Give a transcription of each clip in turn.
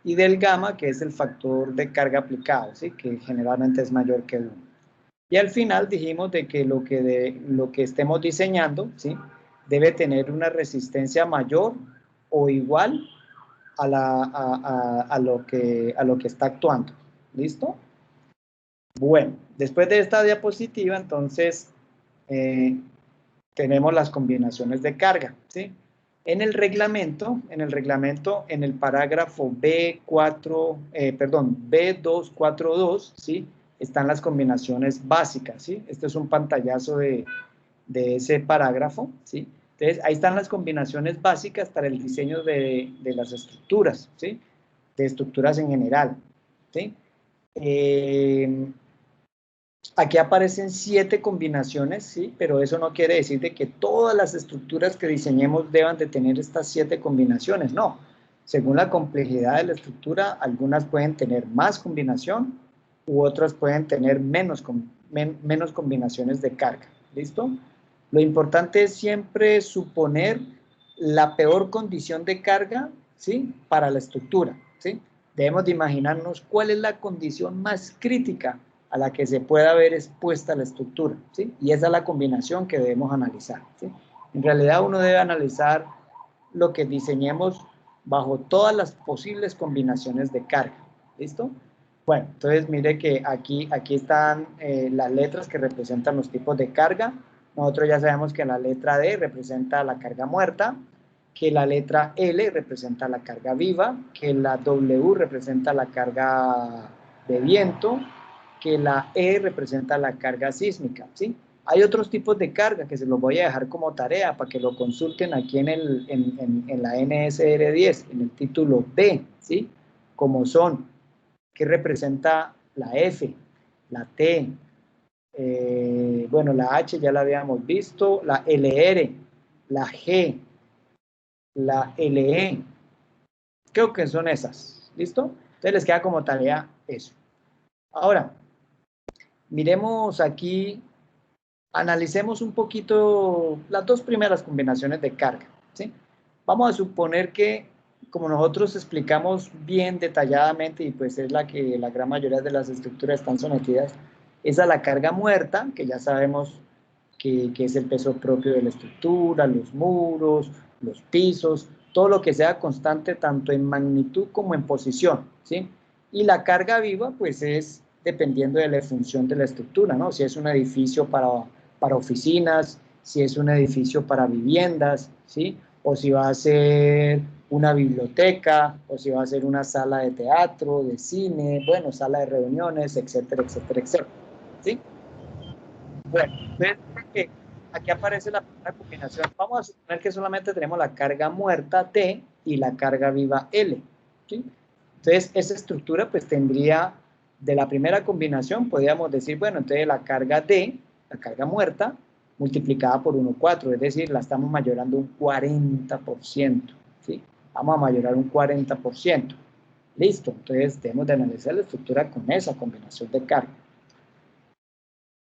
y del gamma, que es el factor de carga aplicado, ¿sí? Que generalmente es mayor que 1. Y al final dijimos de que lo que estemos diseñando, ¿sí? Debe tener una resistencia mayor o igual a lo que está actuando. ¿Listo? Bueno, después de esta diapositiva, entonces, tenemos las combinaciones de carga, ¿sí? En el reglamento, en el parágrafo B242, ¿sí? Están las combinaciones básicas, ¿sí? Este es un pantallazo de ese parágrafo, ¿sí? Entonces, ahí están las combinaciones básicas para el diseño de las estructuras, ¿sí? De estructuras en general, ¿sí? Aquí aparecen 7 combinaciones, ¿sí? Pero eso no quiere decir de que todas las estructuras que diseñemos deban de tener estas 7 combinaciones, no. Según la complejidad de la estructura, algunas pueden tener más combinación u otras pueden tener menos combinaciones de carga, ¿listo? Lo importante es siempre suponer la peor condición de carga, ¿sí? Para la estructura, ¿sí? Debemos de imaginarnos cuál es la condición más crítica a la que se pueda ver expuesta la estructura, ¿sí? Y esa es la combinación que debemos analizar, ¿sí? En realidad uno debe analizar lo que diseñemos bajo todas las posibles combinaciones de carga, ¿listo? Bueno, entonces mire que aquí están las letras que representan los tipos de carga. Nosotros ya sabemos que la letra D representa la carga muerta, que la letra L representa la carga viva, que la W representa la carga de viento, que la E representa la carga sísmica, ¿sí? Hay otros tipos de carga que se los voy a dejar como tarea para que lo consulten aquí en la NSR 10, en el título B, ¿sí? Como son, ¿qué representa la F, la T? Bueno, la H ya la habíamos visto, la LR, la G, la LE. Creo que son esas, ¿listo? Entonces les queda como tarea eso. Ahora, miremos aquí, analicemos un poquito las dos primeras combinaciones de carga, ¿sí? Vamos a suponer que, como nosotros explicamos bien detalladamente, y pues es la que la gran mayoría de las estructuras están sometidas, es a la carga muerta, que ya sabemos que es el peso propio de la estructura, los muros, los pisos, todo lo que sea constante tanto en magnitud como en posición, ¿sí? Y la carga viva, pues es dependiendo de la función de la estructura, ¿no? Si es un edificio para oficinas, si es un edificio para viviendas, ¿sí? O si va a ser una biblioteca, o si va a ser una sala de teatro, de cine, bueno, sala de reuniones, etcétera, etcétera, etcétera, ¿sí? Bueno, entonces aquí aparece la primera combinación. Vamos a suponer que solamente tenemos la carga muerta T y la carga viva L, ¿sí? Entonces, esa estructura pues tendría, de la primera combinación, podríamos decir, bueno, entonces la carga D, la carga muerta, multiplicada por 1,4, es decir, la estamos mayorando un 40%, ¿sí? Vamos a mayorar un 40%. Listo, entonces debemos de analizar la estructura con esa combinación de carga.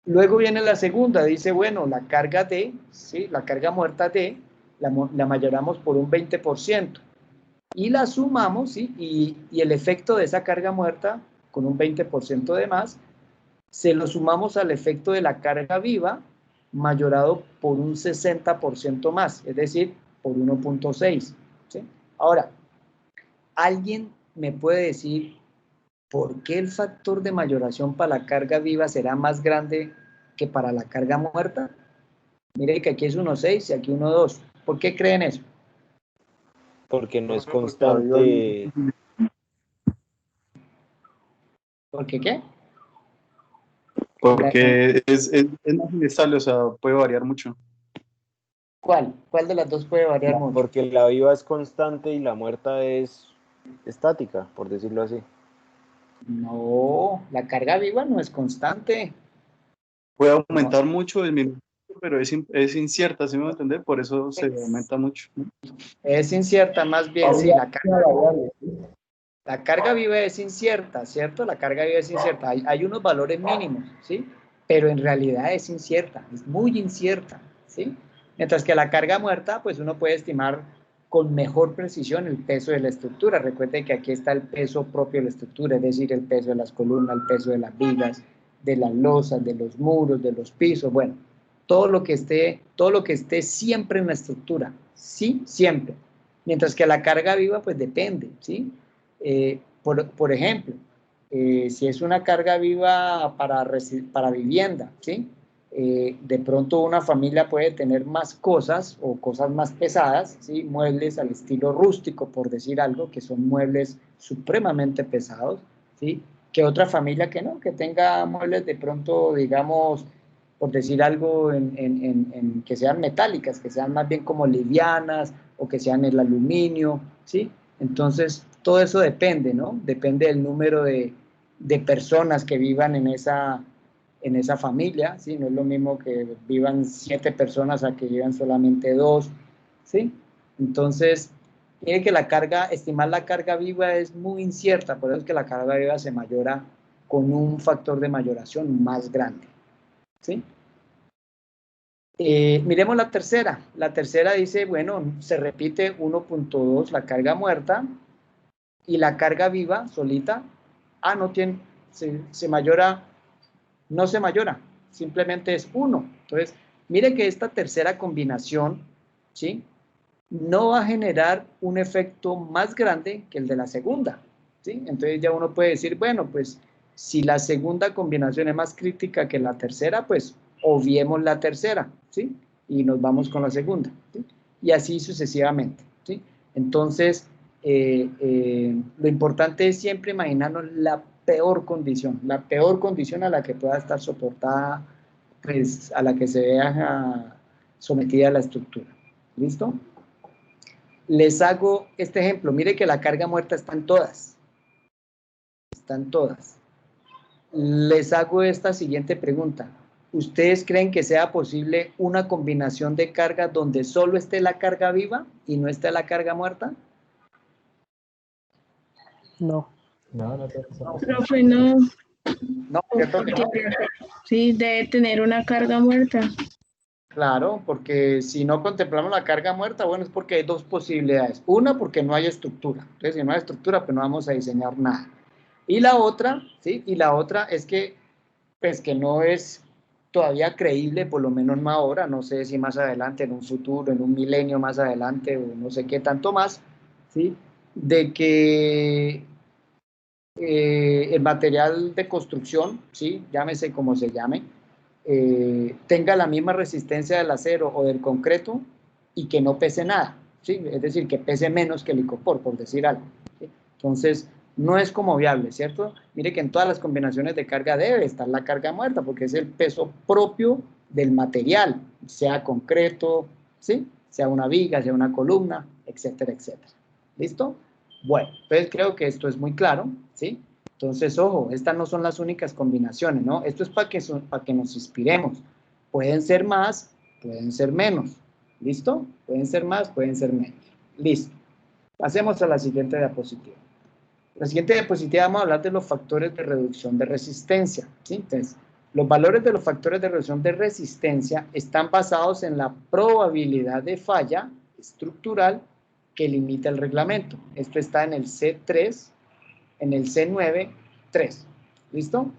Luego viene la segunda, dice, bueno, la carga D, ¿sí? La carga muerta D, la mayoramos por un 20%. Y la sumamos, ¿sí? Y el efecto de esa carga muerta, con un 20% de más, se lo sumamos al efecto de la carga viva, mayorado por un 60% más, es decir, por 1,6, ¿sí? Ahora, ¿alguien me puede decir por qué el factor de mayoración para la carga viva será más grande que para la carga muerta? Mire que aquí es 1,6 y aquí 1,2. ¿Por qué creen eso? Porque no es constante. ¿Por qué qué? Porque es más inestable, o sea, puede variar mucho. ¿Cuál? ¿Cuál de las dos puede variar mucho? Porque la viva es constante y la muerta es estática, por decirlo así. No, la carga viva no es constante. Puede aumentar mucho, disminuir, pero es incierta, ¿sí me va a entender? Por eso se aumenta mucho. Es incierta más bien, sí, la carga viva es incierta, ¿cierto? La carga viva es incierta. Hay unos valores mínimos, ¿sí? Pero en realidad es incierta, es muy incierta, ¿sí? Mientras que la carga muerta, pues uno puede estimar con mejor precisión el peso de la estructura. Recuerden que aquí está el peso propio de la estructura, es decir, el peso de las columnas, el peso de las vigas, de las losas, de los muros, de los pisos, bueno, todo lo que esté siempre en la estructura, ¿sí? Siempre. Mientras que la carga viva, pues depende, ¿sí? Por ejemplo, si es una carga viva para vivienda, ¿sí? De pronto una familia puede tener más cosas o cosas más pesadas, ¿sí? Muebles al estilo rústico, por decir algo, que son muebles supremamente pesados, ¿sí? Que otra familia que no, que tenga muebles de pronto, digamos, por decir algo, que sean metálicas, que sean más bien como livianas o que sean el aluminio, ¿sí? Entonces, todo eso depende, ¿no? Depende del número de personas que vivan en esa familia, ¿sí? No es lo mismo que vivan 7 personas a que vivan solamente 2, ¿sí? Entonces, mire que estimar la carga viva es muy incierta, por eso es que la carga viva se mayora con un factor de mayoración más grande, ¿sí? Miremos la tercera. La tercera dice, bueno, se repite 1.2 la carga muerta y la carga viva solita, no tiene, se mayora, no se mayora, simplemente es 1. Entonces, mire que esta tercera combinación, ¿sí? No va a generar un efecto más grande que el de la segunda, ¿sí? Entonces ya uno puede decir, bueno, pues si la segunda combinación es más crítica que la tercera, pues obviemos la tercera, ¿sí? Y nos vamos con la segunda, ¿sí? Y así sucesivamente, ¿sí? Entonces, lo importante es siempre imaginarnos la peor condición a la que pueda estar soportada, pues a la que se vea sometida la estructura. ¿Listo? Les hago este ejemplo. Mire que la carga muerta están todas. Están todas. Les hago esta siguiente pregunta. ¿Ustedes creen que sea posible una combinación de carga donde solo esté la carga viva y no esté la carga muerta? No. Profe, no. No, ¿cierto que no? Sí, debe tener una carga muerta. Claro, porque si no contemplamos la carga muerta, bueno, es porque hay dos posibilidades. Una, porque no hay estructura. Entonces, si no hay estructura, pues no vamos a diseñar nada. Y la otra, ¿sí? Y la otra es que, pues, que no es todavía creíble, por lo menos no ahora, no sé si más adelante, en un futuro, en un milenio más adelante, o no sé qué tanto más, ¿sí? De que el material de construcción, ¿sí? Llámese como se llame, tenga la misma resistencia del acero o del concreto y que no pese nada, ¿sí? Es decir, que pese menos que el icopor, por decir algo, ¿sí? Entonces, no es como viable, ¿cierto? Mire que en todas las combinaciones de carga debe estar la carga muerta, porque es el peso propio del material, sea concreto, ¿sí? Sea una viga, sea una columna, etcétera, etcétera. ¿Listo? Bueno, entonces creo que esto es muy claro, ¿sí? Entonces, ojo, estas no son las únicas combinaciones, ¿no? Esto es para que nos inspiremos. Pueden ser más, pueden ser menos. ¿Listo? Pueden ser más, pueden ser menos. Listo. Pasemos a la siguiente diapositiva. La siguiente diapositiva vamos a hablar de los factores de reducción de resistencia, ¿sí? Entonces, los valores de los factores de reducción de resistencia están basados en la probabilidad de falla estructural que limita el reglamento. Esto está en el C3, en el C9, 3. ¿Listo?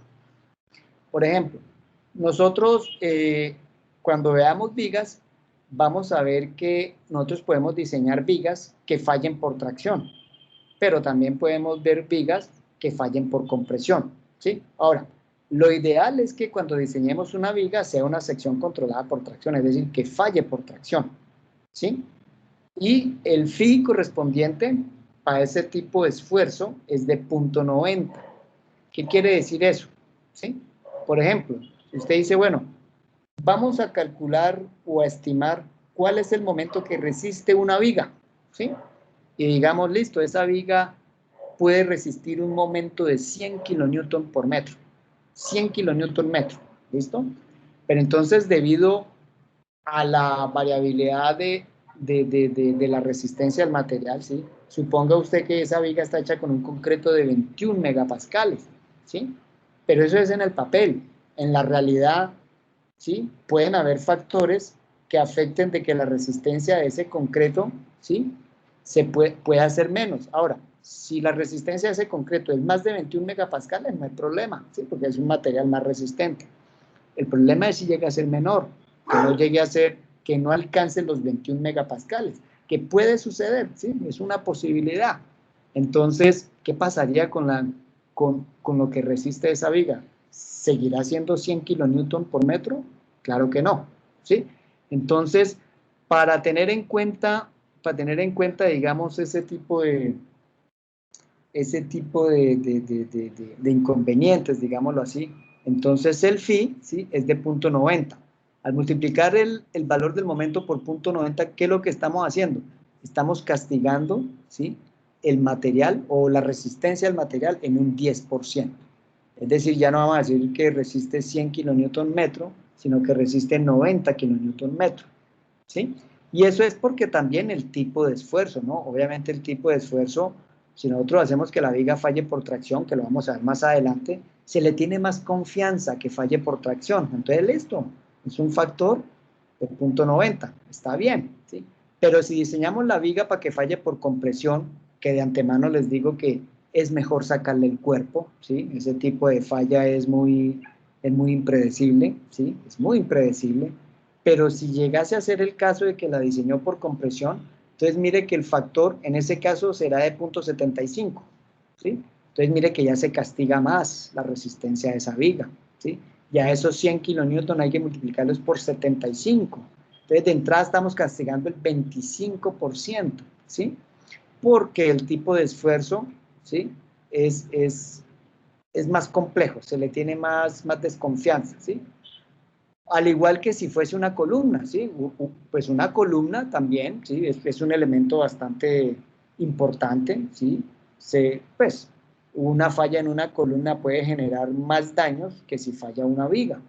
Por ejemplo, nosotros cuando veamos vigas, vamos a ver que nosotros podemos diseñar vigas que fallen por tracción, pero también podemos ver vigas que fallen por compresión, ¿sí? Ahora, lo ideal es que cuando diseñemos una viga sea una sección controlada por tracción, es decir, que falle por tracción, ¿sí? Y el phi correspondiente a ese tipo de esfuerzo es de 0.90. ¿Qué quiere decir eso? ¿Sí? Por ejemplo, si usted dice, bueno, vamos a calcular o a estimar cuál es el momento que resiste una viga, ¿sí? Y digamos, listo, esa viga puede resistir un momento de 100 kilonewton por metro. 100 kilonewton metro, ¿listo? Pero entonces, debido a la variabilidad de la resistencia del material, ¿sí? Suponga usted que esa viga está hecha con un concreto de 21 megapascales, ¿sí? Pero eso es en el papel. En la realidad, ¿sí? Pueden haber factores que afecten de que la resistencia de ese concreto, ¿sí? se puede hacer menos. Ahora, si la resistencia de ese concreto es más de 21 megapascales, no hay problema, ¿sí? Porque es un material más resistente. El problema es si llega a ser menor, que no llegue a ser, que no alcance los 21 megapascales, que puede suceder, ¿sí? Es una posibilidad. Entonces, ¿qué pasaría con lo que resiste esa viga? ¿Seguirá siendo 100 kilonewton por metro? Claro que no, ¿sí? Entonces, para tener en cuenta, digamos, ese tipo de inconvenientes, digámoslo así, entonces el phi, ¿sí? Es de 0.90. Al multiplicar el valor del momento por 0.90, ¿qué es lo que estamos haciendo? Estamos castigando, ¿sí? El material o la resistencia del material en un 10%. Es decir, ya no vamos a decir que resiste 100 kilonewton metro, sino que resiste 90 kilonewton metro, ¿sí? Y eso es porque también el tipo de esfuerzo, ¿no? Obviamente el tipo de esfuerzo, si nosotros hacemos que la viga falle por tracción, que lo vamos a ver más adelante, se le tiene más confianza que falle por tracción. Entonces, listo, es un factor de 0.90, está bien, ¿sí? Pero si diseñamos la viga para que falle por compresión, que de antemano les digo que es mejor sacarle el cuerpo, ¿sí? Ese tipo de falla es muy impredecible, ¿sí? Es muy impredecible. Pero si llegase a ser el caso de que la diseñó por compresión, entonces mire que el factor en ese caso será de 0.75, ¿sí? Entonces mire que ya se castiga más la resistencia de esa viga, ¿sí? Ya esos 100 kilonewton hay que multiplicarlos por 75. Entonces de entrada estamos castigando el 25%, ¿sí? Porque el tipo de esfuerzo, ¿sí? Es más complejo, se le tiene más desconfianza, ¿sí? Al igual que si fuese una columna, ¿sí? Pues una columna también, ¿sí? Es un elemento bastante importante, ¿sí? Pues una falla en una columna puede generar más daños que si falla una viga.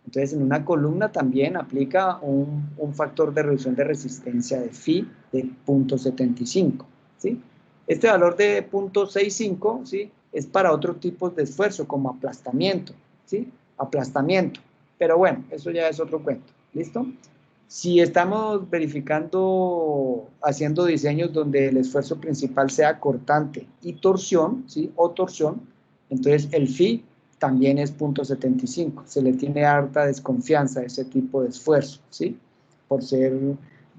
Entonces, en una columna también aplica un factor de reducción de resistencia de phi de 0.75, ¿sí? Este valor de 0.65, ¿sí? Es para otro tipo de esfuerzo, como aplastamiento, ¿sí? Aplastamiento. Pero bueno, eso ya es otro cuento, ¿listo? Si estamos verificando, haciendo diseños donde el esfuerzo principal sea cortante y torsión, ¿sí? O torsión, entonces el phi también es 0.75. Se le tiene harta desconfianza a ese tipo de esfuerzo, ¿sí? Por ser,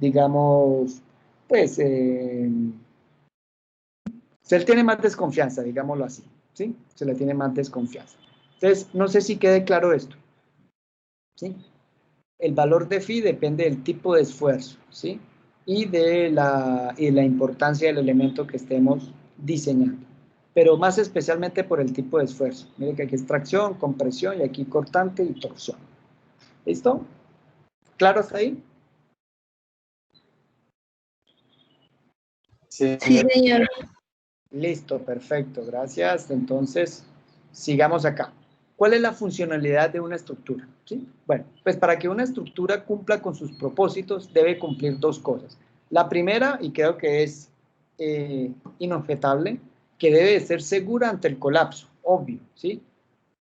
digamos, pues, se le tiene más desconfianza, digámoslo así, ¿sí? Se le tiene más desconfianza. Entonces, no sé si quede claro esto, ¿sí? El valor de phi depende del tipo de esfuerzo, ¿sí? Y de la importancia del elemento que estemos diseñando. Pero más especialmente por el tipo de esfuerzo. Miren que aquí es tracción, compresión y aquí cortante y torsión. ¿Listo? ¿Claro hasta ahí? Sí, Sí, señor. Listo, perfecto, gracias. Entonces, sigamos acá. ¿Cuál es la funcionalidad de una estructura? ¿Sí? Bueno, pues para que una estructura cumpla con sus propósitos, debe cumplir dos cosas. La primera, y creo que es inobjetable, que debe ser segura ante el colapso, obvio, ¿sí?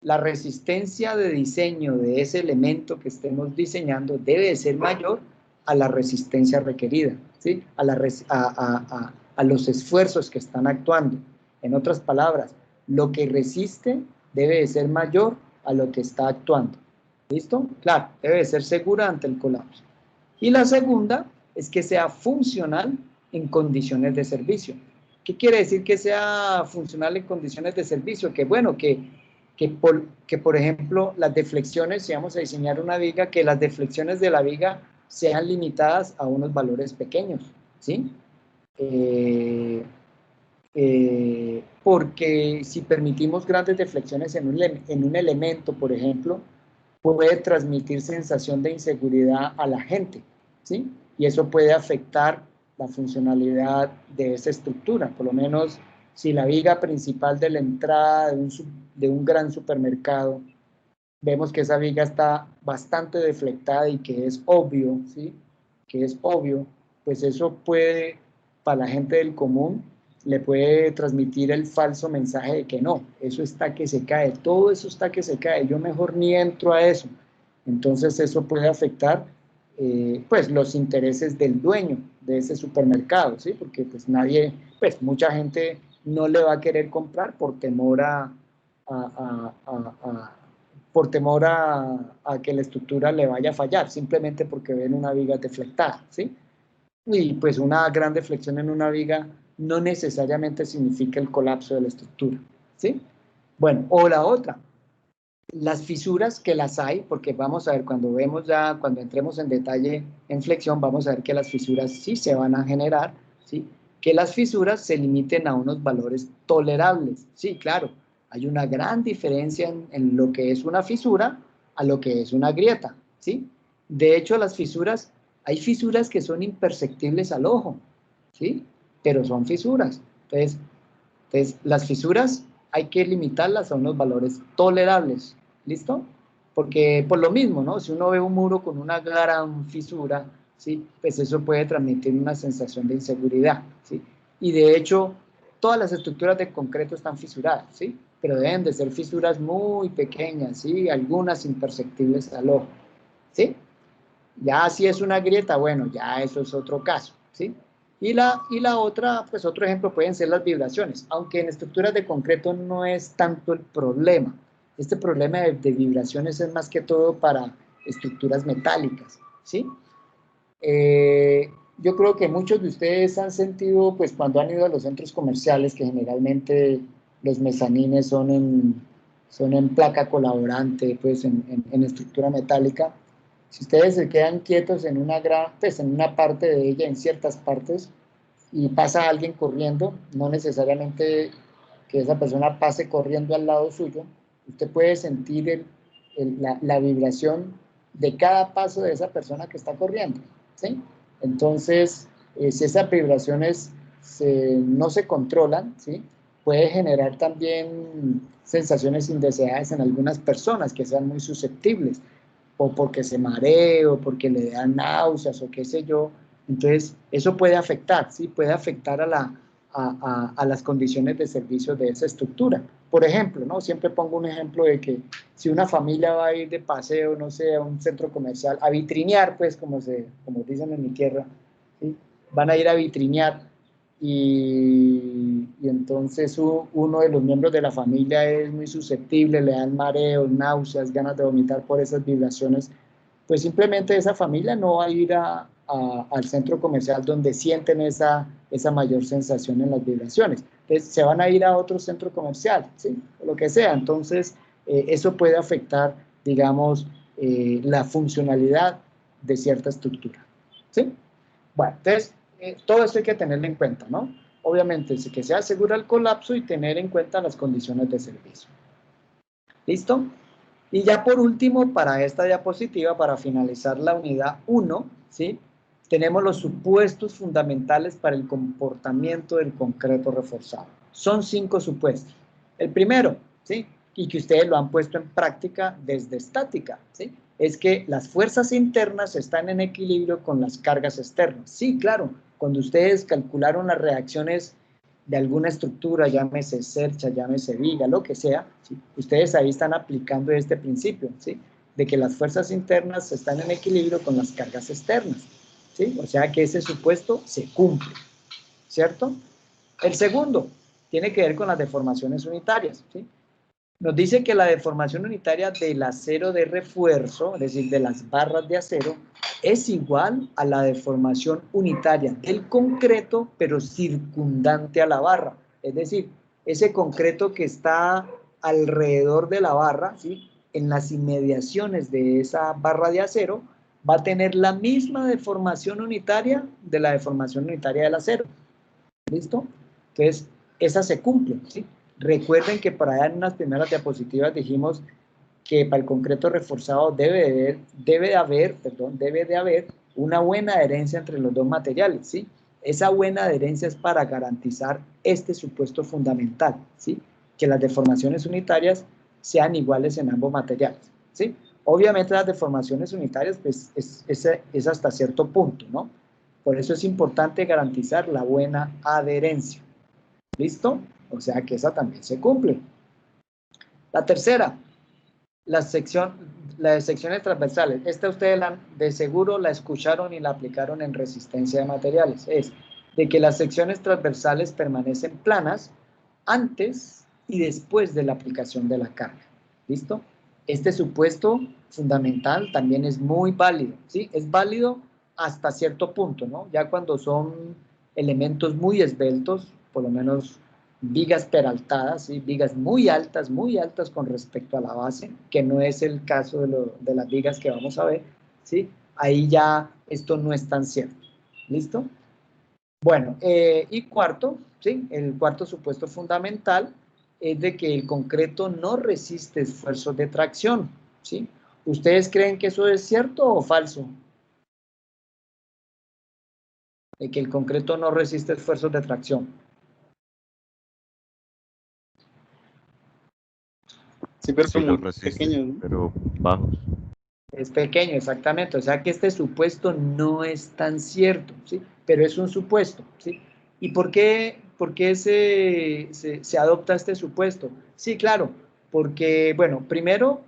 La resistencia de diseño de ese elemento que estemos diseñando debe ser mayor a la resistencia requerida, ¿sí? A los esfuerzos que están actuando. En otras palabras, lo que resiste debe de ser mayor a lo que está actuando. ¿Listo? Claro, debe de ser segura ante el colapso. Y la segunda es que sea funcional en condiciones de servicio. ¿Qué quiere decir que sea funcional en condiciones de servicio? Que bueno, por ejemplo, las deflexiones, si vamos a diseñar una viga, que las deflexiones de la viga sean limitadas a unos valores pequeños, ¿sí? Porque si permitimos grandes deflexiones en un elemento, por ejemplo, puede transmitir sensación de inseguridad a la gente, ¿sí? Y eso puede afectar la funcionalidad de esa estructura. Por lo menos, si la viga principal de la entrada de un gran supermercado, vemos que esa viga está bastante deflectada y que es obvio, ¿sí? Que es obvio, pues eso puede, para la gente del común, le puede transmitir el falso mensaje de que no, eso está que se cae, todo eso está que se cae, yo mejor ni entro a eso. Entonces eso puede afectar pues los intereses del dueño de ese supermercado, ¿sí? Porque pues nadie, pues mucha gente no le va a querer comprar por temor por temor a que la estructura le vaya a fallar, simplemente porque ven una viga deflectada, ¿sí? Y pues una gran deflexión en una viga no necesariamente significa el colapso de la estructura, ¿sí? Bueno, o la otra, las fisuras que las hay, porque vamos a ver, cuando vemos ya, cuando entremos en detalle en flexión, vamos a ver que las fisuras sí se van a generar, ¿sí? Que las fisuras se limiten a unos valores tolerables, sí, claro, hay una gran diferencia en lo que es una fisura a lo que es una grieta, ¿sí? De hecho, las fisuras, hay fisuras que son imperceptibles al ojo, ¿sí? Pero son fisuras. Entonces, las fisuras hay que limitarlas a unos valores tolerables, ¿listo? Porque por lo mismo, ¿no? Si uno ve un muro con una gran fisura, ¿sí? Pues eso puede transmitir una sensación de inseguridad, ¿sí? Y de hecho, todas las estructuras de concreto están fisuradas, ¿sí? Pero deben de ser fisuras muy pequeñas, ¿sí? Algunas imperceptibles al ojo, ¿sí? Ya si es una grieta, bueno, ya eso es otro caso, ¿sí? Y la otra, pues otro ejemplo pueden ser las vibraciones, aunque en estructuras de concreto no es tanto el problema. Este problema de vibraciones es más que todo para estructuras metálicas, ¿sí? Yo creo que muchos de ustedes han sentido, pues cuando han ido a los centros comerciales, que generalmente los mezanines son en placa colaborante, pues en estructura metálica. Si ustedes se quedan quietos en una pues en una parte de ella, en ciertas partes, y pasa alguien corriendo, no necesariamente que esa persona pase corriendo al lado suyo, usted puede sentir la vibración de cada paso de esa persona que está corriendo, ¿sí? Entonces, si esas vibraciones no se controlan, ¿sí? Puede generar también sensaciones indeseadas en algunas personas que sean muy susceptibles, o porque se maree, o porque le dan náuseas, o qué sé yo. Entonces, eso puede afectar, ¿sí? Puede afectar a las condiciones de servicio de esa estructura. Por ejemplo, ¿no? Siempre pongo un ejemplo de que si una familia va a ir de paseo, no sé, a un centro comercial, a vitrinear, pues, como dicen en mi tierra, ¿sí? Van a ir a vitrinear y entonces uno de los miembros de la familia es muy susceptible, le dan mareos, náuseas, ganas de vomitar por esas vibraciones, pues simplemente esa familia no va a ir al centro comercial donde sienten esa mayor sensación en las vibraciones. Entonces se van a ir a otro centro comercial, ¿sí? O lo que sea. Entonces eso puede afectar, digamos, la funcionalidad de cierta estructura, ¿sí? Bueno, entonces todo esto hay que tenerlo en cuenta, ¿no? Obviamente, que sea segura el colapso y tener en cuenta las condiciones de servicio. ¿Listo? Y ya por último, para esta diapositiva, para finalizar la unidad 1, ¿sí? Tenemos los supuestos fundamentales para el comportamiento del concreto reforzado. Son 5 supuestos. El primero, ¿sí? Y que ustedes lo han puesto en práctica desde estática, ¿sí? Es que las fuerzas internas están en equilibrio con las cargas externas. Sí, claro, cuando ustedes calcularon las reacciones de alguna estructura, llámese cercha, llámese viga, lo que sea, ¿sí? Ustedes ahí están aplicando este principio, ¿sí? De que las fuerzas internas están en equilibrio con las cargas externas, ¿sí? O sea que ese supuesto se cumple, ¿cierto? El segundo tiene que ver con las deformaciones unitarias, ¿sí? Nos dice que la deformación unitaria del acero de refuerzo, es decir, de las barras de acero, es igual a la deformación unitaria del concreto, pero circundante a la barra. Es decir, ese concreto que está alrededor de la barra, ¿sí? En las inmediaciones de esa barra de acero, va a tener la misma deformación unitaria de la deformación unitaria del acero. ¿Listo? Entonces, esa se cumple, ¿sí? Recuerden que para allá en unas primeras diapositivas dijimos que para el concreto reforzado debe de haber una buena adherencia entre los dos materiales, ¿sí? Esa buena adherencia es para garantizar este supuesto fundamental, ¿sí? Que las deformaciones unitarias sean iguales en ambos materiales, ¿sí? Obviamente las deformaciones unitarias pues, es hasta cierto punto, ¿no? Por eso es importante garantizar la buena adherencia. ¿Listo? O sea que esa también se cumple. La tercera, las secciones transversales, esta ustedes de seguro la escucharon y la aplicaron en resistencia de materiales, es de que las secciones transversales permanecen planas antes y después de la aplicación de la carga. ¿Listo? Este supuesto fundamental también es muy válido, ¿sí? Es válido hasta cierto punto, ¿no? Ya cuando son elementos muy esbeltos, por lo menos vigas peraltadas, ¿sí? Vigas muy altas con respecto a la base, que no es el caso de las vigas que vamos a ver, ¿sí? Ahí ya esto no es tan cierto. ¿Listo? Bueno, y cuarto, ¿sí? El cuarto supuesto fundamental es de que el concreto no resiste esfuerzos de tracción, ¿sí? ¿Ustedes creen que eso es cierto o falso? De que el concreto no resiste esfuerzos de tracción. Sí, pero Sí, muy los resiste, pequeños, ¿no? pero bajos. Es pequeño, exactamente. O sea que este supuesto no es tan cierto, ¿sí? Pero es un supuesto, ¿sí? ¿Y por qué se adopta este supuesto? Sí, claro, porque, bueno, primero,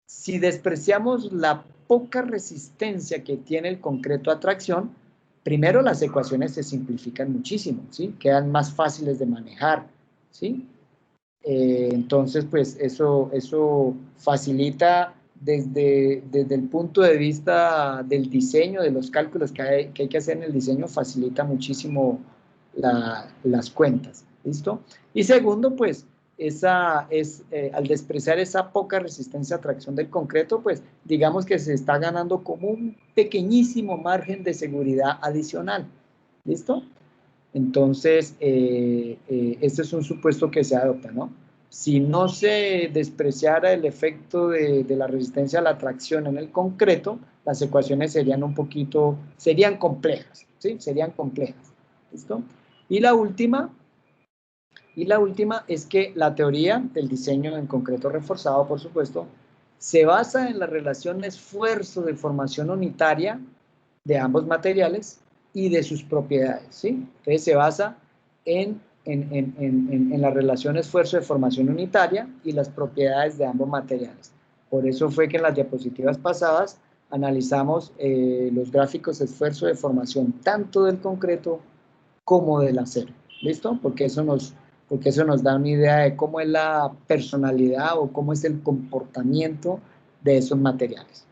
si despreciamos la poca resistencia que tiene el concreto a tracción, primero las ecuaciones se simplifican muchísimo, ¿sí? Quedan más fáciles de manejar, ¿sí? Entonces, pues eso facilita desde el punto de vista del diseño, de los cálculos que hay que hacer en el diseño, facilita muchísimo las cuentas. ¿Listo? Y segundo, pues, al despreciar esa poca resistencia a tracción del concreto, pues, digamos que se está ganando como un pequeñísimo margen de seguridad adicional. ¿Listo? Entonces, este es un supuesto que se adopta, ¿no? Si no se despreciara el efecto de la resistencia a la tracción en el concreto, las ecuaciones serían complejas, ¿sí? Serían complejas, ¿listo? Y la última es que la teoría del diseño en concreto reforzado, por supuesto, se basa en la relación esfuerzo de formación unitaria de ambos materiales y de sus propiedades, ¿sí? Entonces se basa en la relación esfuerzo de formación unitaria y las propiedades de ambos materiales. Por eso fue que en las diapositivas pasadas analizamos los gráficos de esfuerzo de formación tanto del concreto como del acero. ¿Listo? Porque eso nos da una idea de cómo es la personalidad o cómo es el comportamiento de esos materiales.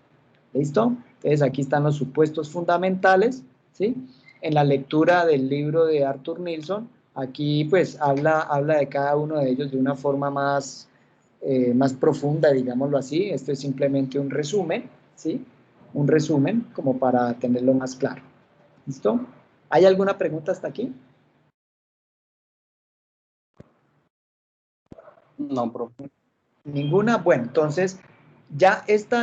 ¿Listo? Entonces aquí están los supuestos fundamentales, ¿sí? En la lectura del libro de Arthur Nilsson, aquí pues habla de cada uno de ellos de una forma más profunda, digámoslo así. Esto es simplemente un resumen, ¿sí? Un resumen como para tenerlo más claro. ¿Listo? ¿Hay alguna pregunta hasta aquí? No, profe. Ninguna. Bueno, entonces ya esta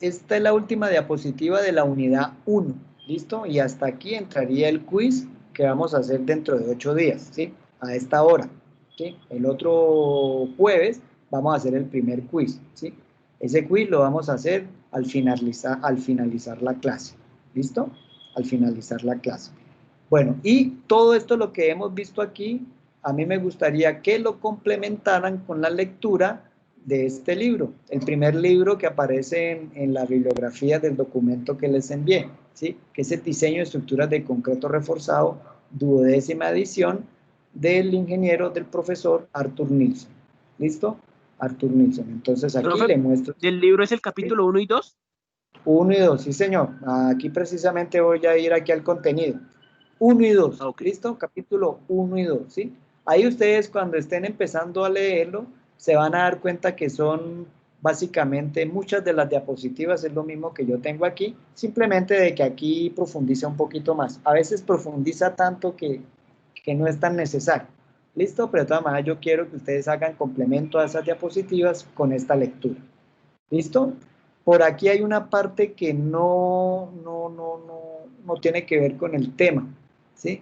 es la última diapositiva de la unidad 1, ¿listo? Y hasta aquí entraría el quiz que vamos a hacer dentro de 8 días, ¿sí? A esta hora, ¿sí? El otro jueves vamos a hacer el primer quiz, ¿sí? Ese quiz lo vamos a hacer al finalizar la clase, ¿listo? Al finalizar la clase. Bueno, y todo esto lo que hemos visto aquí, a mí me gustaría que lo complementaran con la lectura de este libro, el primer libro que aparece en la bibliografía del documento que les envié, ¿sí? Que es el diseño de estructuras de concreto reforzado, 12ª edición, del profesor Arthur Nilsson. ¿Listo? Arthur Nilsson. Entonces aquí Profe, le muestro. ¿del libro es el capítulo 1 y 2? 1 y 2, sí señor. Aquí precisamente voy a ir aquí al contenido. 1 y 2, Okay. ¿listo? Capítulo 1 y 2, ¿sí? Ahí ustedes cuando estén empezando a leerlo, se van a dar cuenta que son básicamente muchas de las diapositivas, es lo mismo que yo tengo aquí, simplemente de que aquí profundiza un poquito más. A veces profundiza tanto que no es tan necesario, ¿listo? Pero de todas maneras yo quiero que ustedes hagan complemento a esas diapositivas con esta lectura, ¿listo? Por aquí hay una parte que no tiene que ver con el tema, ¿sí?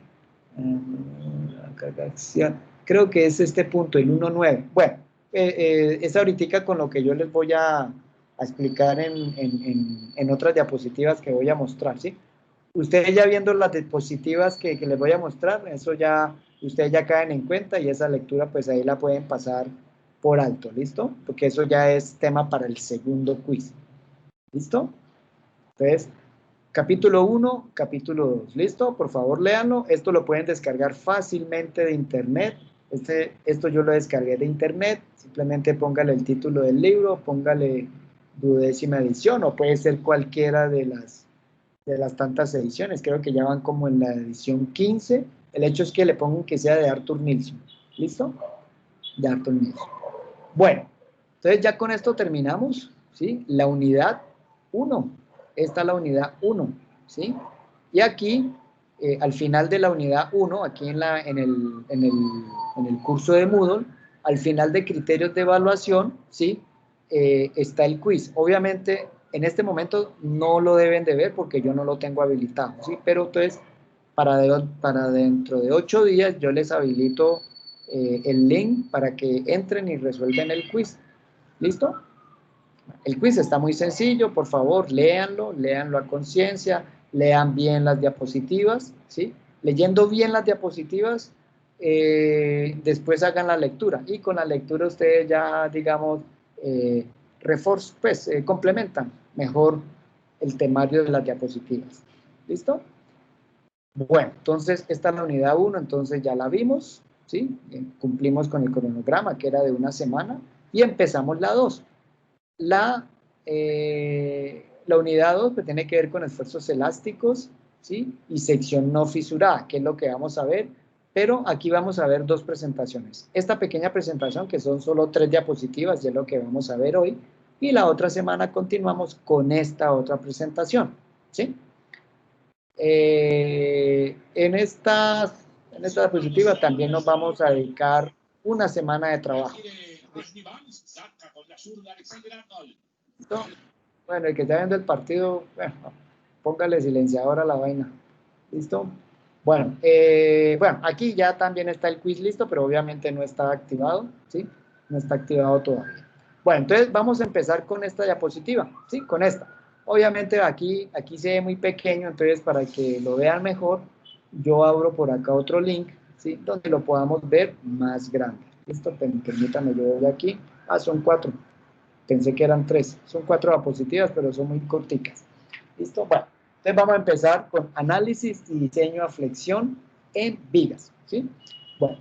Creo que es este punto, el 1.9. Bueno, es ahorita con lo que yo les voy a explicar en otras diapositivas que voy a mostrar, ¿sí? Ustedes ya viendo las diapositivas que les voy a mostrar, eso ya, ustedes ya caen en cuenta y esa lectura pues ahí la pueden pasar por alto, ¿listo? Porque eso ya es tema para el segundo quiz, ¿listo? Entonces, capítulo 1, capítulo 2, ¿listo? Por favor, léanlo. Esto lo pueden descargar fácilmente de internet. Esto yo lo descargué de internet. Simplemente póngale el título del libro, póngale 12ª edición, o puede ser cualquiera de las tantas ediciones. Creo que ya van como en la edición 15. El hecho es que le pongan que sea de Arthur Nilsson, ¿listo? De Arthur Nilsson. Bueno, entonces ya con esto terminamos, ¿sí? La unidad 1. Esta es la unidad 1, ¿sí? Y aquí, al final de la unidad 1, aquí en el curso de Moodle, al final de criterios de evaluación, ¿sí? Está el quiz. Obviamente, en este momento no lo deben de ver porque yo no lo tengo habilitado, ¿sí? Pero entonces, para dentro de 8 días, yo les habilito el link para que entren y resuelvan el quiz. ¿Listo? El quiz está muy sencillo, por favor, léanlo a conciencia, lean bien las diapositivas, ¿sí? Leyendo bien las diapositivas, después hagan la lectura, y con la lectura ustedes ya, digamos, complementan mejor el temario de las diapositivas. ¿Listo? Bueno, entonces esta es la unidad 1, entonces ya la vimos, ¿sí? Cumplimos con el cronograma, que era de 1 semana, y empezamos la 2. La unidad 2 pues, tiene que ver con esfuerzos elásticos, ¿sí? Y sección no fisurada, que es lo que vamos a ver, pero aquí vamos a ver 2 presentaciones. Esta pequeña presentación, que son solo 3 diapositivas, ya es lo que vamos a ver hoy, y la otra semana continuamos con esta otra presentación, ¿sí? En esta diapositiva también nos vamos a dedicar 1 semana de trabajo. ¿Listo? Bueno, el que está viendo el partido, bueno, póngale silenciador a la vaina. ¿Listo? Bueno, aquí ya también está el quiz listo, pero obviamente no está activado, ¿sí? No está activado todavía. Bueno, entonces vamos a empezar con esta diapositiva, ¿sí? Con esta. Obviamente aquí se ve muy pequeño, entonces para que lo vean mejor, yo abro por acá otro link, ¿sí? Donde lo podamos ver más grande. ¿Listo? Permítanme, yo voy aquí. Ah, son 4. Pensé que eran 3. Son 4 diapositivas, pero son muy corticas. ¿Listo? Bueno, entonces vamos a empezar con análisis y diseño a flexión en vigas, ¿sí? Bueno,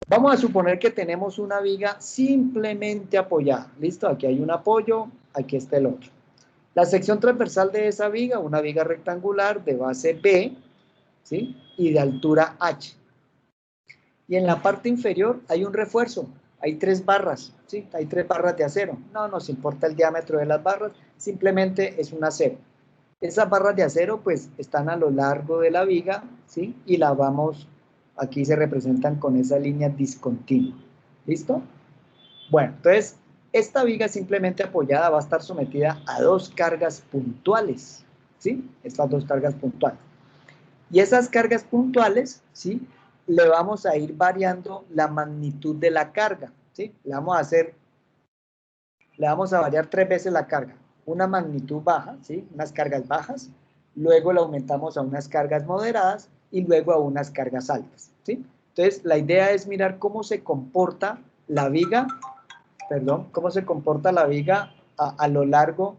vamos a suponer que tenemos una viga simplemente apoyada. ¿Listo? Aquí hay un apoyo, aquí está el otro. La sección transversal de esa viga, una viga rectangular de base B, ¿sí? Y de altura H. Y en la parte inferior hay un refuerzo, hay 3 barras, ¿sí? Hay 3 barras de acero. No nos importa el diámetro de las barras, simplemente es un acero. Esas barras de acero pues están a lo largo de la viga, ¿sí? Y la vamos, aquí se representan con esa línea discontinua. ¿Listo? Bueno, entonces esta viga simplemente apoyada va a estar sometida a 2 cargas puntuales, ¿sí? Estas 2 cargas puntuales. Y esas cargas puntuales, ¿sí? Le vamos a ir variando la magnitud de la carga, ¿sí? Le vamos a variar 3 veces la carga. Una magnitud baja, ¿sí? Unas cargas bajas, luego la aumentamos a unas cargas moderadas y luego a unas cargas altas, ¿sí? Entonces, la idea es mirar cómo se comporta la viga, a lo largo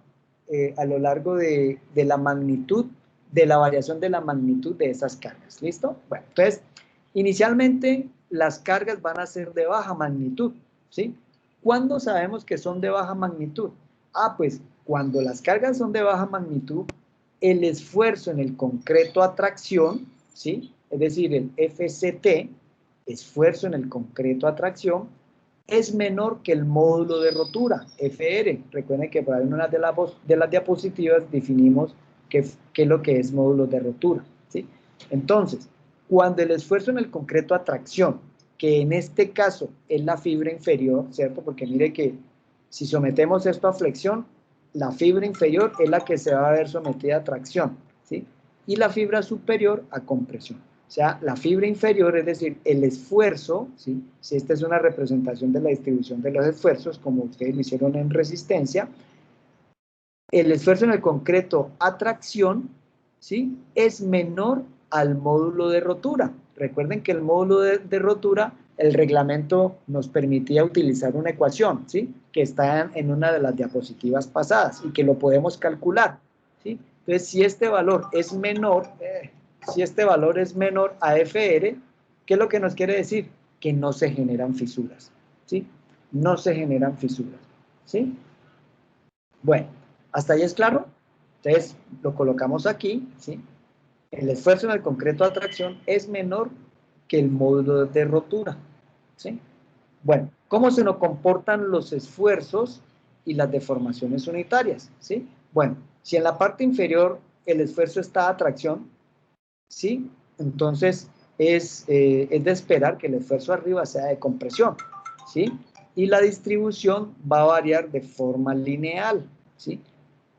de la magnitud, de la variación de la magnitud de esas cargas. ¿Listo? Bueno, entonces, inicialmente las cargas van a ser de baja magnitud, ¿sí? ¿Cuándo sabemos que son de baja magnitud? Ah, pues cuando las cargas son de baja magnitud, el esfuerzo en el concreto a tracción, ¿sí? Es decir, el FCT, esfuerzo en el concreto a tracción, es menor que el módulo de rotura, FR. Recuerden que para una de las diapositivas definimos qué es lo que es módulo de rotura, ¿sí? Entonces, cuando el esfuerzo en el concreto a tracción, que en este caso es la fibra inferior, ¿cierto? Porque mire que si sometemos esto a flexión, la fibra inferior es la que se va a ver sometida a tracción, ¿sí? Y la fibra superior a compresión. O sea, la fibra inferior, es decir, el esfuerzo, ¿sí? Si esta es una representación de la distribución de los esfuerzos, como ustedes lo hicieron en resistencia, el esfuerzo en el concreto a tracción, ¿sí? Es menor al módulo de rotura. Recuerden que el módulo de rotura el reglamento nos permitía utilizar una ecuación, ¿sí? Que está en una de las diapositivas pasadas y que lo podemos calcular, ¿sí? Entonces, si este valor es menor, a FR, ¿qué es lo que nos quiere decir? Que no se generan fisuras, ¿sí? No se generan fisuras, ¿sí? Bueno, ¿hasta ahí es claro? Entonces, lo colocamos aquí, ¿sí? El esfuerzo en el concreto de atracción es menor que el módulo de rotura, ¿sí? Bueno, ¿cómo se nos comportan los esfuerzos y las deformaciones unitarias? ¿Sí? Bueno, si en la parte inferior el esfuerzo está a tracción, ¿sí? Entonces es de esperar que el esfuerzo arriba sea de compresión, ¿sí? Y la distribución va a variar de forma lineal, ¿sí?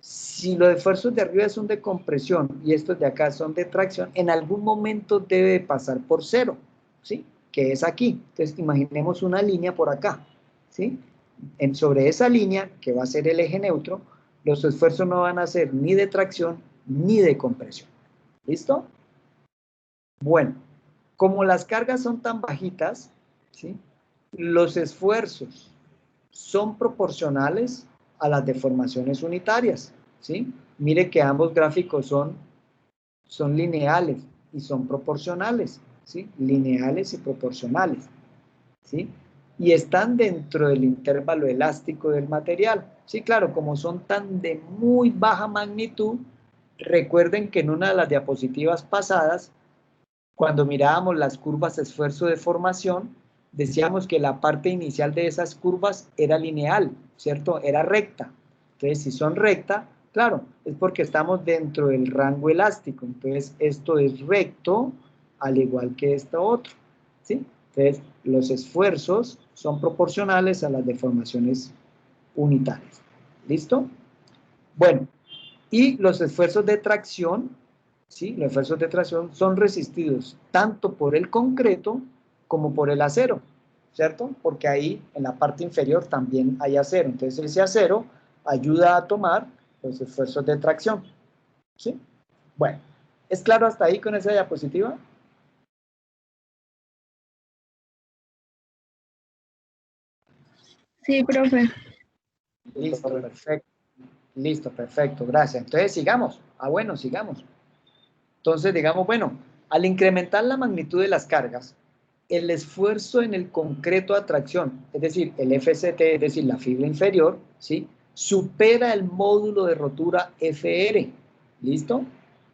Si los esfuerzos de arriba son de compresión y estos de acá son de tracción, en algún momento debe pasar por cero, ¿sí? Que es aquí. Entonces, imaginemos una línea por acá, ¿sí? Sobre esa línea, que va a ser el eje neutro, los esfuerzos no van a ser ni de tracción ni de compresión. ¿Listo? Bueno, como las cargas son tan bajitas, ¿sí? Los esfuerzos son proporcionales a las deformaciones unitarias, ¿sí? Mire que ambos gráficos son lineales y son proporcionales, ¿sí? Lineales y proporcionales, ¿sí? Y están dentro del intervalo elástico del material. Sí, claro, como son tan de muy baja magnitud, recuerden que en una de las diapositivas pasadas, cuando mirábamos las curvas esfuerzo-deformación, decíamos que la parte inicial de esas curvas era lineal, ¿cierto? Era recta. Entonces, si son recta, claro, es porque estamos dentro del rango elástico. Entonces, esto es recto, al igual que esto otro, ¿sí? Entonces, los esfuerzos son proporcionales a las deformaciones unitarias. ¿Listo? Bueno, y los esfuerzos de tracción, ¿sí? Los esfuerzos de tracción son resistidos tanto por el concreto como por el acero, ¿cierto? Porque ahí en la parte inferior también hay acero. Entonces ese acero ayuda a tomar los esfuerzos de tracción, ¿sí? Bueno, ¿es claro hasta ahí con esa diapositiva? Sí, profe. Listo, perfecto. Listo, perfecto, gracias. Entonces sigamos. Bueno, sigamos. Entonces, digamos, bueno, al incrementar la magnitud de las cargas, el esfuerzo en el concreto de atracción, es decir, el FCT, es decir, la fibra inferior, ¿sí? Supera el módulo de rotura FR. ¿Listo?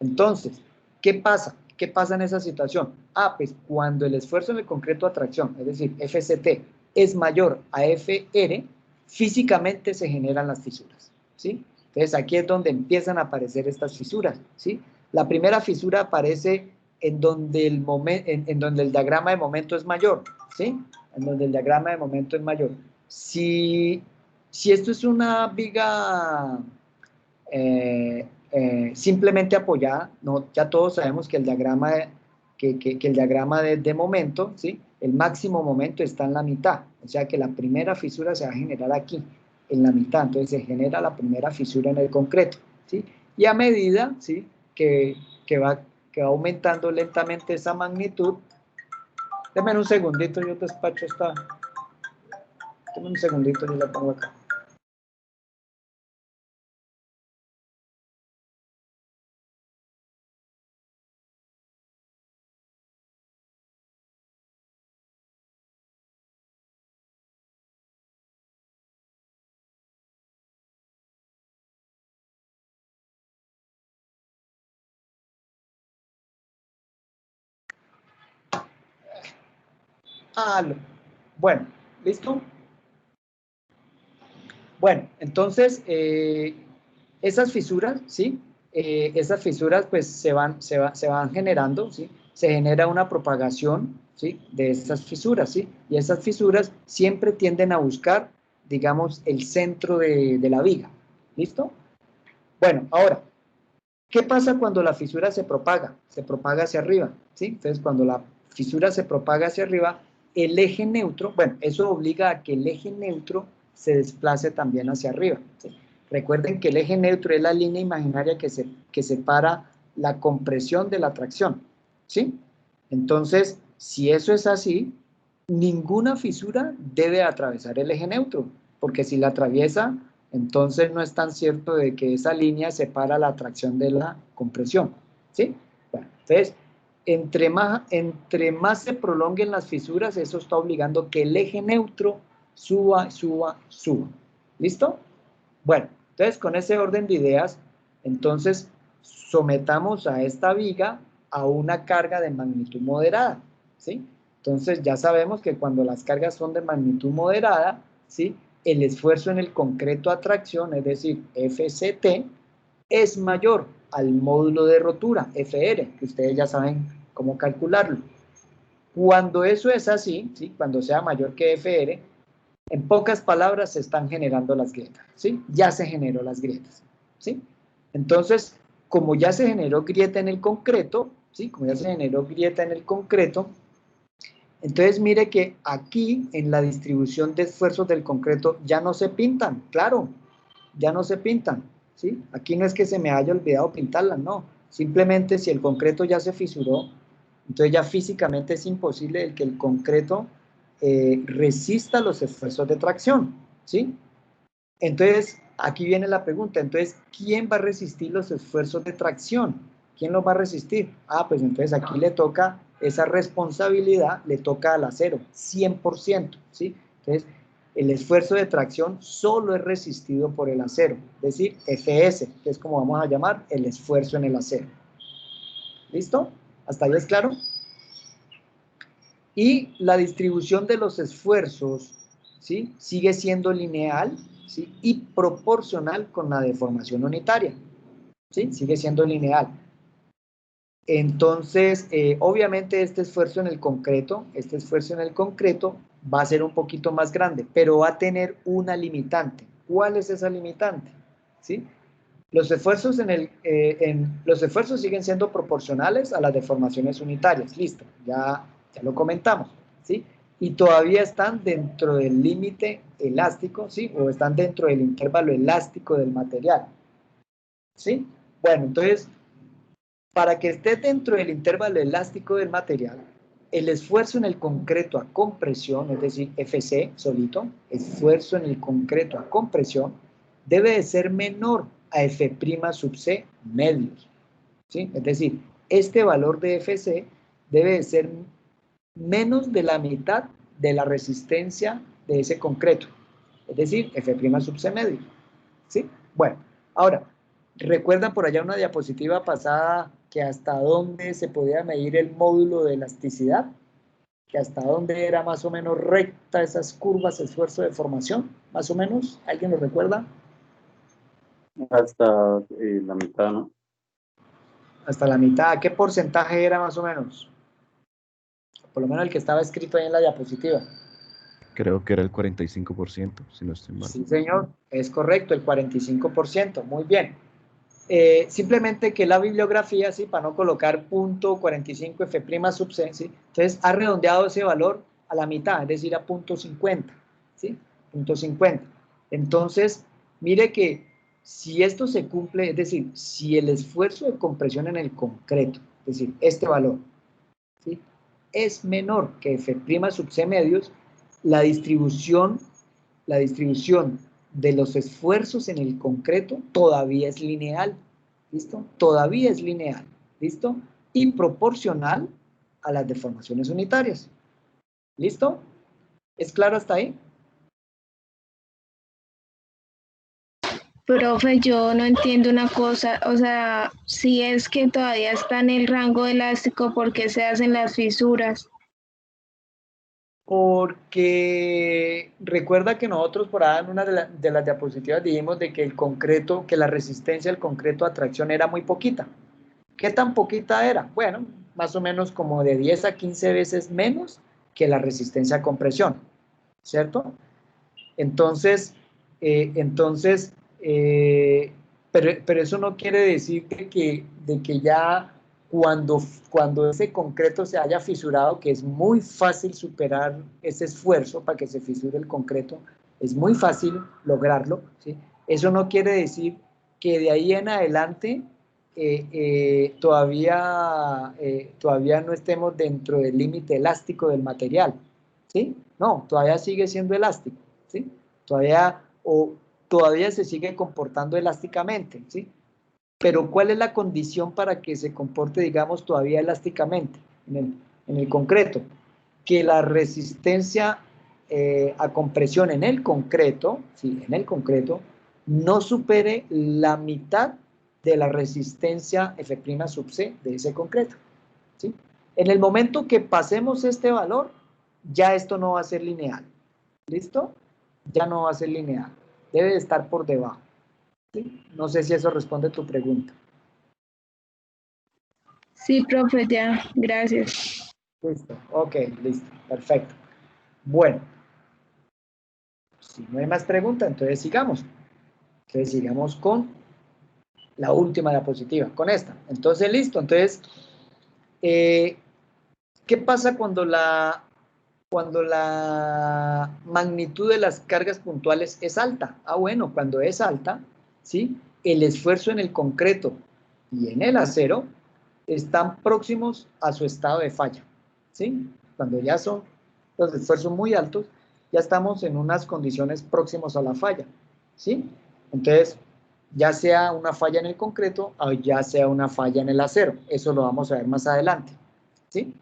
Entonces, ¿qué pasa? ¿Qué pasa en esa situación? Pues cuando el esfuerzo en el concreto de atracción, es decir, FCT, es mayor a FR, físicamente se generan las fisuras, ¿sí? Entonces, aquí es donde empiezan a aparecer estas fisuras, ¿sí? La primera fisura aparece en donde el diagrama de momento es mayor, ¿sí? En donde el diagrama de momento es mayor. Si esto es una viga simplemente apoyada, no, ya todos sabemos que el diagrama de momento, ¿sí? El máximo momento está en la mitad, o sea que la primera fisura se va a generar aquí, en la mitad, entonces se genera la primera fisura en el concreto, ¿sí? Y a medida, ¿sí? que va aumentando lentamente esa magnitud. Denme un segundito, yo despacho esta. Denme un segundito, yo la pongo acá. Bueno, ¿listo? Bueno, entonces, esas fisuras, ¿sí? Esas fisuras pues se van generando, ¿sí? Se genera una propagación, ¿sí? De esas fisuras, ¿sí? Y esas fisuras siempre tienden a buscar, digamos, el centro de la viga, ¿listo? Bueno, ahora, ¿qué pasa cuando la fisura se propaga? Se propaga hacia arriba, ¿sí? Entonces, cuando la fisura se propaga hacia arriba, el eje neutro, bueno, eso obliga a que el eje neutro se desplace también hacia arriba, ¿sí? Recuerden que el eje neutro es la línea imaginaria que separa la compresión de la tracción, ¿sí? Entonces, si eso es así, ninguna fisura debe atravesar el eje neutro, porque si la atraviesa, entonces no es tan cierto de que esa línea separa la tracción de la compresión, ¿sí? Bueno, entonces, entre más se prolonguen las fisuras, eso está obligando que el eje neutro suba. ¿Listo? Bueno, entonces con ese orden de ideas, entonces sometamos a esta viga a una carga de magnitud moderada, ¿sí? Entonces ya sabemos que cuando las cargas son de magnitud moderada, ¿sí? El esfuerzo en el concreto a tracción, es decir, FCT, es mayor al módulo de rotura, FR, que ustedes ya saben cómo calcularlo. Cuando eso es así, ¿sí? Cuando sea mayor que FR, en pocas palabras se están generando las grietas, ¿sí? Ya se generó las grietas, ¿sí? Entonces, como ya se generó grieta en el concreto, ¿sí? Como ya se generó grieta en el concreto, entonces mire que aquí en la distribución de esfuerzos del concreto ya no se pintan, claro, ya no se pintan, ¿sí? Aquí no es que se me haya olvidado pintarlas, no. Simplemente si el concreto ya se fisuró, entonces ya físicamente es imposible el que el concreto resista los esfuerzos de tracción, ¿sí? Entonces, aquí viene la pregunta, entonces, ¿quién va a resistir los esfuerzos de tracción? ¿Quién los va a resistir? Ah, pues entonces aquí le toca, esa responsabilidad le toca al acero, 100%, ¿sí? Entonces, el esfuerzo de tracción solo es resistido por el acero, es decir, FS, que es como vamos a llamar el esfuerzo en el acero. ¿Listo? ¿Hasta ahí es claro? Y la distribución de los esfuerzos, ¿sí? Sigue siendo lineal, ¿sí? Y proporcional con la deformación unitaria, ¿sí? Sigue siendo lineal. Entonces, obviamente este esfuerzo en el concreto va a ser un poquito más grande, pero va a tener una limitante. ¿Cuál es esa limitante? ¿Sí? Los esfuerzos, los esfuerzos siguen siendo proporcionales a las deformaciones unitarias, listo, ya lo comentamos, ¿sí? Y todavía están dentro del límite elástico, ¿sí? O están dentro del intervalo elástico del material, ¿sí? Bueno, entonces, para que esté dentro del intervalo elástico del material, el esfuerzo en el concreto a compresión, es decir, FC solito, esfuerzo en el concreto a compresión, debe de ser menor a F' sub C medios, ¿sí? Es decir, este valor de FC debe de ser menos de la mitad de la resistencia de ese concreto, es decir, F' sub C medios, ¿sí? Bueno, ahora, ¿recuerdan por allá una diapositiva pasada que hasta dónde se podía medir el módulo de elasticidad? Que hasta dónde era más o menos recta esas curvas, esfuerzo de formación, más o menos, ¿alguien lo recuerda? Hasta la mitad, ¿no? Hasta la mitad. ¿Qué porcentaje era más o menos? Por lo menos el que estaba escrito ahí en la diapositiva. Creo que era el 45%, si no estoy mal. Sí, señor, es correcto, el 45%, muy bien. Simplemente que la bibliografía, ¿sí? Para no colocar punto 45 F' sub C, ¿sí? Entonces ha redondeado ese valor a la mitad, es decir, a punto 50, ¿sí? Punto 50. Entonces, mire que si esto se cumple, es decir, si el esfuerzo de compresión en el concreto, es decir, este valor, ¿sí? Es menor que F' sub C medios, la distribución de los esfuerzos en el concreto todavía es lineal, ¿listo? Todavía es lineal, ¿listo? Y proporcional a las deformaciones unitarias, ¿listo? ¿Es claro hasta ahí? Profe, yo no entiendo una cosa, o sea, si es que todavía está en el rango elástico, ¿por qué se hacen las fisuras? Porque recuerda que nosotros por ahí en una de las diapositivas dijimos de que el concreto, que la resistencia al concreto a tracción era muy poquita. ¿Qué tan poquita era? Bueno, más o menos como de 10 a 15 veces menos que la resistencia a compresión, ¿cierto? Entonces, pero eso no quiere decir de que ya cuando ese concreto se haya fisurado, que es muy fácil superar ese esfuerzo para que se fisure el concreto, es muy fácil lograrlo, ¿sí? Eso no quiere decir que de ahí en adelante todavía no estemos dentro del límite elástico del material, ¿Sí? No, todavía sigue siendo elástico, ¿sí? Todavía se sigue comportando elásticamente, ¿sí? Pero ¿cuál es la condición para que se comporte, digamos, todavía elásticamente en el concreto? Que la resistencia a compresión en el concreto, ¿sí? En el concreto, no supere la mitad de la resistencia F' sub C de ese concreto, ¿sí? En el momento que pasemos este valor, ya esto no va a ser lineal. ¿Listo? Ya no va a ser lineal. Debe de estar por debajo, ¿sí? No sé si eso responde a tu pregunta. Sí, profe, ya, gracias. Listo, ok, listo, perfecto. Bueno, si no hay más preguntas, entonces sigamos. Entonces sigamos con la última diapositiva, con esta. Entonces, listo. Entonces, ¿qué pasa cuando la magnitud de las cargas puntuales es alta? Ah, bueno, cuando es alta, ¿sí? El esfuerzo en el concreto y en el acero están próximos a su estado de falla, ¿sí? Cuando ya son los esfuerzos muy altos, ya estamos en unas condiciones próximas a la falla, ¿sí? Entonces, ya sea una falla en el concreto o ya sea una falla en el acero. Eso lo vamos a ver más adelante, ¿sí?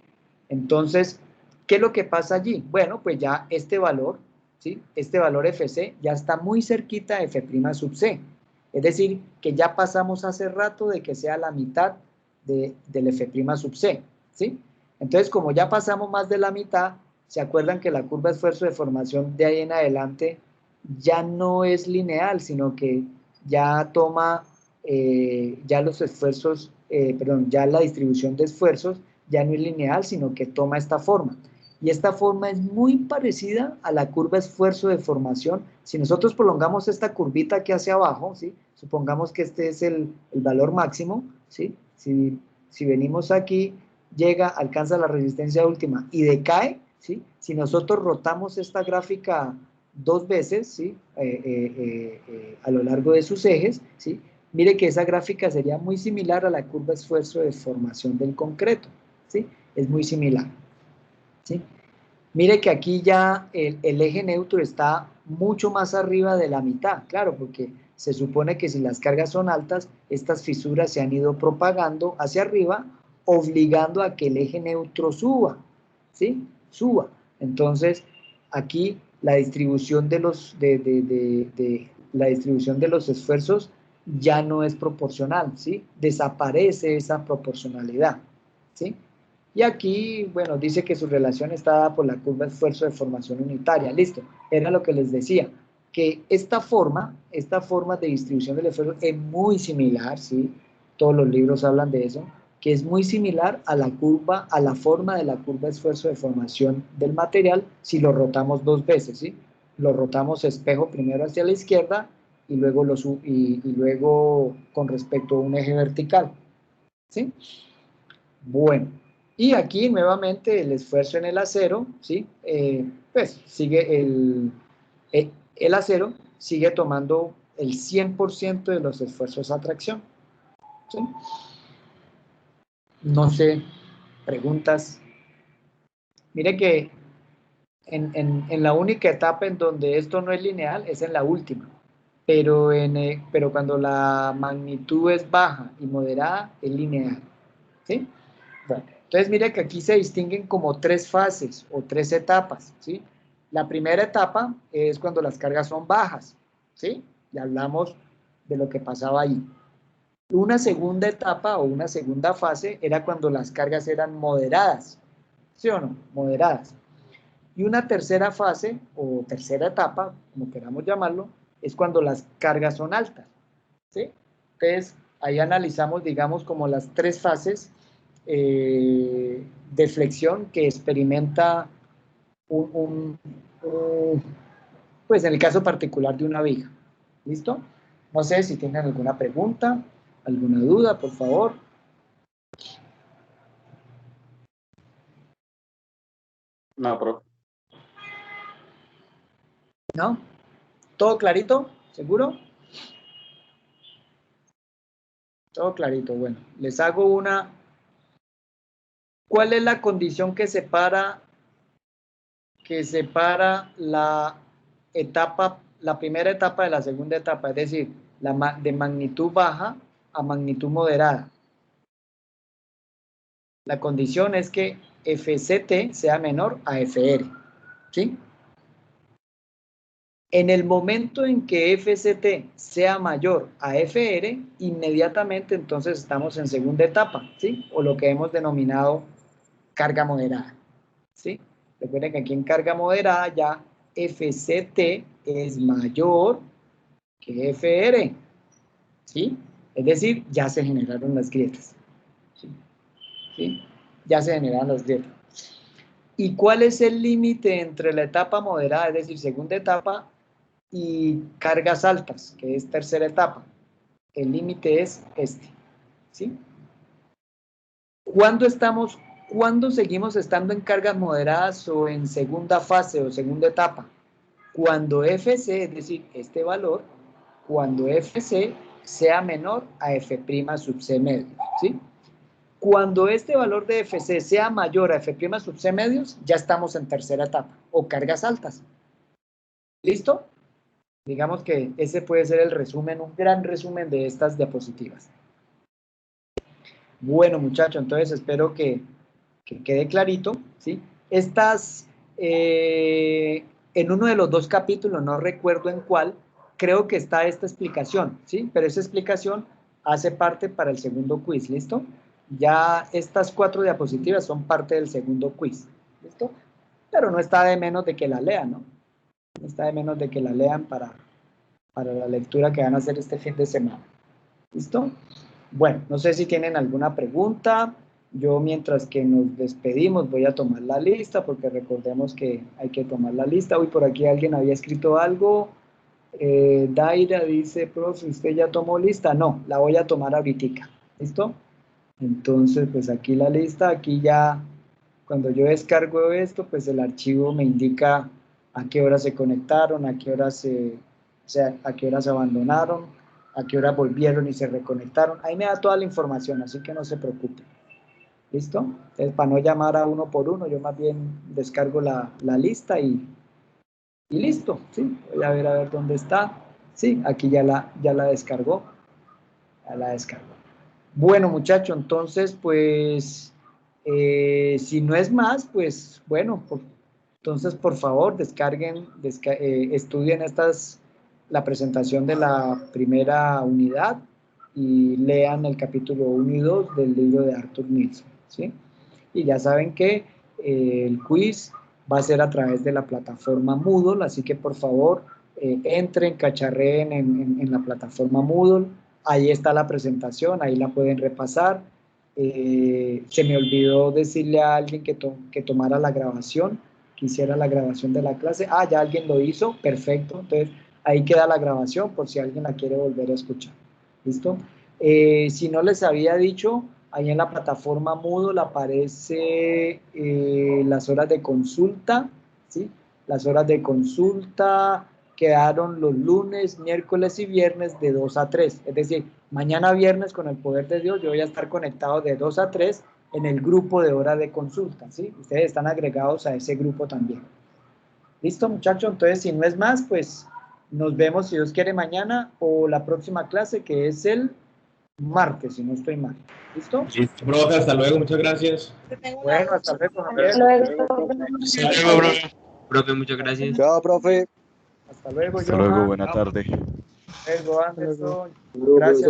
Entonces, ¿qué es lo que pasa allí? Bueno, pues ya este valor, ¿sí? Este valor FC ya está muy cerquita de F' sub C. Es decir, que ya pasamos hace rato de que sea la mitad del F' sub C, ¿sí? Entonces, como ya pasamos más de la mitad, ¿se acuerdan que la curva de esfuerzo de formación de ahí en adelante ya no es lineal, sino que ya toma, ya los esfuerzos, ya la distribución de esfuerzos ya no es lineal, sino que toma esta forma. Y esta forma es muy parecida a la curva esfuerzo de formación. Si nosotros prolongamos esta curvita aquí hacia abajo, ¿sí? Supongamos que este es el valor máximo, ¿sí? Si venimos aquí, llega, alcanza la resistencia última y decae, ¿sí? Si nosotros rotamos esta gráfica 2 veces, ¿sí? A lo largo de sus ejes, ¿sí? Mire que esa gráfica sería muy similar a la curva esfuerzo de formación del concreto, ¿sí? Es muy similar, ¿sí? Mire que aquí ya el eje neutro está mucho más arriba de la mitad, claro, porque se supone que si las cargas son altas, estas fisuras se han ido propagando hacia arriba, obligando a que el eje neutro suba, ¿sí? Suba. Entonces, aquí la distribución la distribución de los esfuerzos ya no es proporcional, ¿sí? Desaparece esa proporcionalidad, ¿sí? Y aquí, bueno, dice que su relación está dada por la curva de esfuerzo de formación unitaria. Listo, era lo que les decía, que esta forma de distribución del esfuerzo es muy similar, ¿sí? Todos los libros hablan de eso, que es muy similar a la curva, a la forma de la curva de esfuerzo de formación del material si lo rotamos 2 veces, ¿sí? Lo rotamos espejo primero hacia la izquierda y luego, y luego con respecto a un eje vertical, ¿sí? Bueno, y aquí nuevamente el esfuerzo en el acero, ¿sí? Pues sigue el acero sigue tomando el 100% de los esfuerzos a tracción, ¿sí? No sé, preguntas. Mire que en la única etapa en donde esto no es lineal es en la última, pero cuando la magnitud es baja y moderada es lineal, ¿sí? Bueno, entonces mire que aquí se distinguen como 3 fases o 3 etapas, ¿sí? La primera etapa es cuando las cargas son bajas, ¿sí? Ya hablamos de lo que pasaba ahí. Una segunda etapa o una segunda fase era cuando las cargas eran moderadas, ¿sí o no? Moderadas. Y una tercera fase o tercera etapa, como queramos llamarlo, es cuando las cargas son altas, ¿sí? Entonces, ahí analizamos, digamos, como las 3 fases de flexión que experimenta pues en el caso particular de una viga. ¿Listo? No sé si tienen alguna pregunta, alguna duda, por favor. No, profe. ¿No? ¿Todo clarito? ¿Seguro? Todo clarito. Bueno, les hago una. ¿Cuál es la condición que separa que separa la primera etapa de la segunda etapa, es decir, de magnitud baja a magnitud moderada. La condición es que FCT sea menor a FR, ¿sí? En el momento en que FCT sea mayor a FR, inmediatamente entonces estamos en segunda etapa, ¿sí? O lo que hemos denominado carga moderada, ¿sí? Recuerden que aquí en carga moderada ya FCT es mayor que FR, ¿sí? Es decir, ya se generaron las grietas, ¿sí? ¿Sí? Ya se generaron las grietas. ¿Y cuál es el límite entre la etapa moderada, es decir, segunda etapa, y cargas altas, que es tercera etapa? El límite es este, ¿sí? ¿Cuándo seguimos estando en cargas moderadas o en segunda fase o segunda etapa? Cuando FC, es decir, este valor, cuando FC sea menor a F' sub C medios, ¿sí? Cuando este valor de FC sea mayor a F' sub C medios, ya estamos en tercera etapa o cargas altas. ¿Listo? Digamos que ese puede ser el resumen, un gran resumen de estas diapositivas. Bueno, muchachos, entonces espero que quede clarito, ¿sí? En uno de los dos capítulos, no recuerdo en cuál, creo que está esta explicación, ¿sí? Pero esa explicación hace parte para el segundo quiz, ¿listo? Ya estas 4 diapositivas son parte del segundo quiz, ¿listo? Pero no está de menos de que la lean, ¿no? No está de menos de que la lean para la lectura que van a hacer este fin de semana. ¿Listo? Bueno, no sé si tienen alguna pregunta. Yo mientras que nos despedimos voy a tomar la lista, porque recordemos que hay que tomar la lista. Hoy por aquí alguien había escrito algo. Daira dice, profe, ¿usted ya tomó lista? No, la voy a tomar ahorita. ¿Listo? Entonces, pues aquí la lista, aquí ya, cuando yo descargo esto, pues el archivo me indica a qué hora se conectaron, a qué hora a qué horas abandonaron, a qué hora volvieron y se reconectaron. Ahí me da toda la información, así que no se preocupen. ¿Listo? Entonces, para no llamar a uno por uno, yo más bien descargo la lista y listo, ¿sí? Voy a ver dónde está. Sí, aquí ya la descargó. Ya la descargó. Bueno, muchachos, entonces, pues, si no es más, pues, bueno, entonces, por favor, descarguen, estudien la presentación de la primera unidad y lean el capítulo 1 y 2 del libro de Arthur Nilsson, ¿sí? Y ya saben que el quiz va a ser a través de la plataforma Moodle, así que por favor entren, cacharreen en la plataforma Moodle, ahí está la presentación, ahí la pueden repasar. Se me olvidó decirle a alguien que tomara la grabación, que hiciera la grabación de la clase. Ah, ya alguien lo hizo, perfecto, entonces ahí queda la grabación por si alguien la quiere volver a escuchar. ¿Listo? Si no les había dicho, ahí en la plataforma Moodle aparece las horas de consulta, ¿sí? Las horas de consulta quedaron los lunes, miércoles y viernes de 2 a 3. Es decir, mañana viernes, con el poder de Dios, yo voy a estar conectado de 2 a 3 en el grupo de hora de consulta, ¿sí? Ustedes están agregados a ese grupo también. ¿Listo, muchachos? Entonces, si no es más, pues nos vemos, si Dios quiere, mañana o la próxima clase, que es el martes, si no estoy mal. ¿Listo? Listo, profe, hasta luego, muchas gracias. Bueno, hasta luego, Javier. Hasta luego. Hasta luego, profe. Profe, muchas gracias. Chao, profe. Hasta luego, Hasta luego, Johan. buena tarde. Hasta luego, Anderson. Gracias.